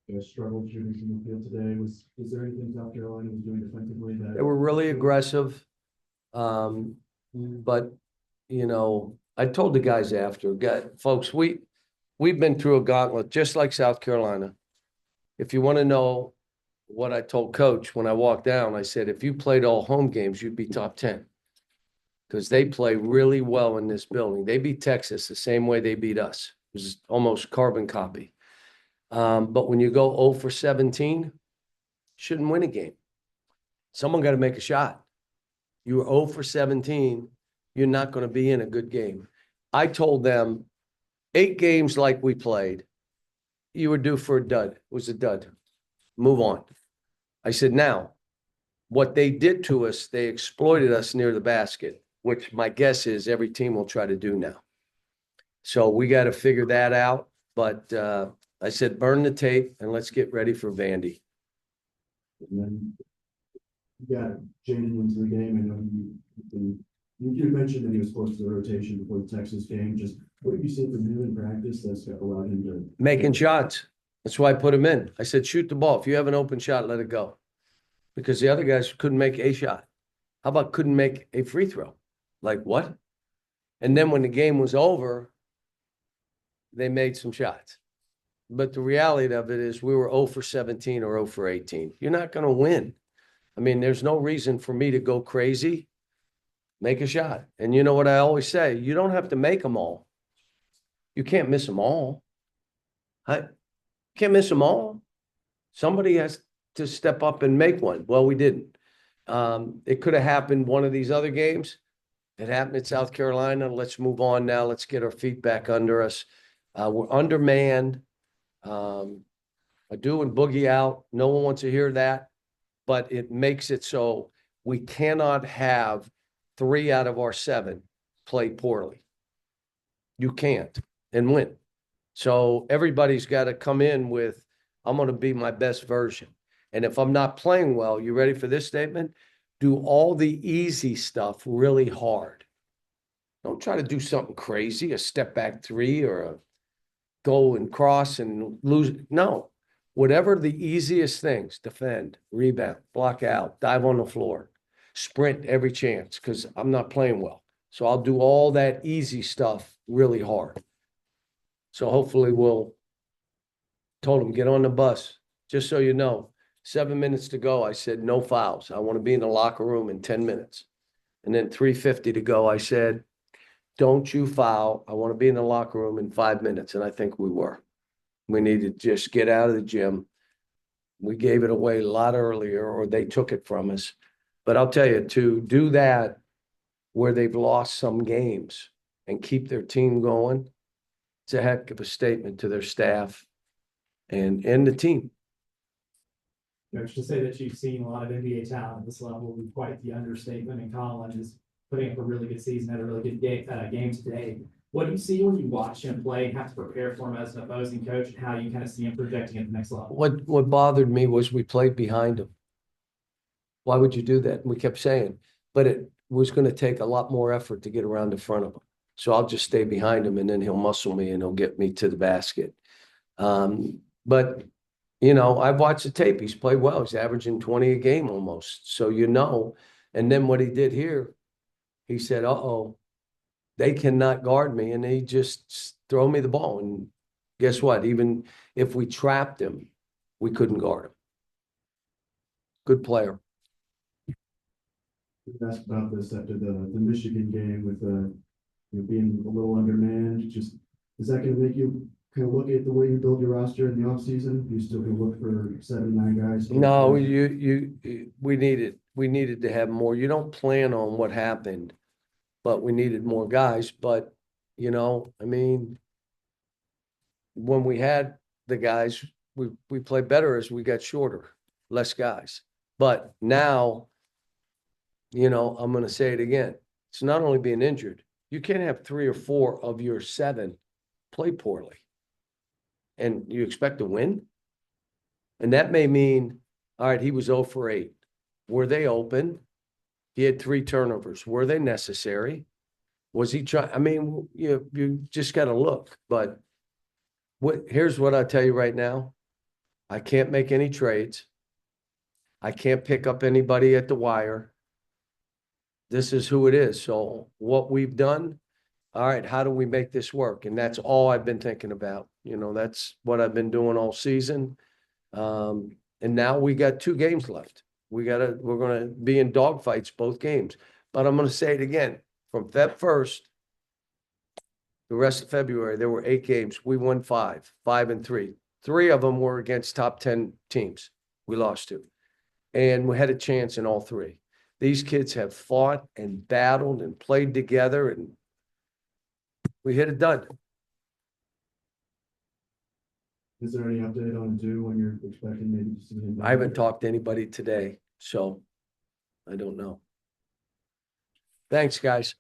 They struggled shooting from the field today. Was there anything South Carolina was doing defensively that They were really aggressive. But I told the guys after, folks, we've been through a gauntlet just like South Carolina. If you want to know what I told Coach when I walked down, I said, if you played all home games, you'd be top 10. Because they play really well in this building. They beat Texas the same way they beat us. It was almost carbon copy. But when you go 0 for 17, shouldn't win a game. Someone got to make a shot. You were 0 for 17, you're not going to be in a good game. I told them 8 games like we played, you were due for a dud. It was a dud. Move on. I said, now, what they did to us, they exploited us near the basket, which my guess is every team will try to do now. So we got to figure that out. But I said, burn the tape and let's get ready for Vandy. And then you got Jaden into the game. I know you mentioned that he was close to the rotation before the Texas game. Just what have you seen from him in practice that's allowed him to making shots? That's why I put him in. I said, shoot the ball. If you have an open shot, let it go. Because the other guys couldn't make a shot. How about couldn't make a free throw? Like what? And then when the game was over, they made some shots. But the reality of it is we were 0 for 17 or 0 for 18. You're not going to win. I mean, there's no reason for me to go crazy. Make a shot. And you know what I always say? You don't have to make them all. You can't miss them all. You can't miss them all. Somebody has to step up and make one. Well, we didn't. It could have happened one of these other games. It happened at South Carolina. Let's move on now. Let's get our feet back under us. We're undermanned. I do and boogie out. No one wants to hear that, but it makes it so we cannot have 3 out of our 7 play poorly. You can't and win. So everybody's got to come in with, I'm going to be my best version. And if I'm not playing well, you ready for this statement? Do all the easy stuff really hard. Don't try to do something crazy, a step back 3 or a go and cross and lose. No, whatever the easiest things, defend, rebound, block out, dive on the floor, sprint every chance because I'm not playing well. So I'll do all that easy stuff really hard. So hopefully told him, get on the bus. Just so you know, 7 minutes to go, I said, no fouls. I want to be in the locker room in 10 minutes. And then 3:50 to go, I said, don't you foul. I want to be in the locker room in 5 minutes. And I think we were. We needed to just get out of the gym. We gave it away a lot earlier, or they took it from us. But I'll tell you, to do that where they've lost some games and keep their team going, it's a heck of a statement to their staff and the team. Coach, to say that you've seen a lot of NBA talent at this level would be quite the understatement. And Colin is putting up a really good season, had a really good game today. What do you see when you watch him play and have to prepare for him as an opposing coach, and how you kind of see him projecting at the next level? What bothered me was we played behind him. Why would you do that? And we kept saying, but it was going to take a lot more effort to get around in front of him. So I'll just stay behind him and then he'll muscle me and he'll get me to the basket. But I've watched the tape. He's played well. He's averaging 20 a game almost. So, and then what he did here, he said, uh-oh, they cannot guard me. And he just throw me the ball. And guess what? Even if we trapped him, we couldn't guard him. Good player. We asked about this after the Michigan game with being a little undermanned. Just is that going to make you kind of look at the way you build your roster in the offseason? You still going to look for 7, 9 guys? No, we needed to have more. You don't plan on what happened, but we needed more guys. But when we had the guys, we played better as we got shorter, less guys. But now, I'm going to say it again. It's not only being injured. You can't have 3 or 4 of your 7 play poorly. And you expect to win? And that may mean, all right, he was 0 for 8. Were they open? He had 3 turnovers. Were they necessary? Was he trying? I mean, you just gotta look, but here's what I'll tell you right now. I can't make any trades. I can't pick up anybody at the wire. This is who it is. So what we've done, all right, how do we make this work? And that's all I've been thinking about. That's what I've been doing all season. And now we got 2 games left. We're gonna be in dogfights both games. But I'm gonna say it again, from Feb 1st, the rest of February, there were 8 games. We won 5 and 3. 3 of them were against top 10 teams. We lost 2. And we had a chance in all 3. These kids have fought and battled and played together, and we hit it done. Is there any update on Dew when you're expecting maybe to see him? I haven't talked to anybody today, so I don't know. Thanks, guys.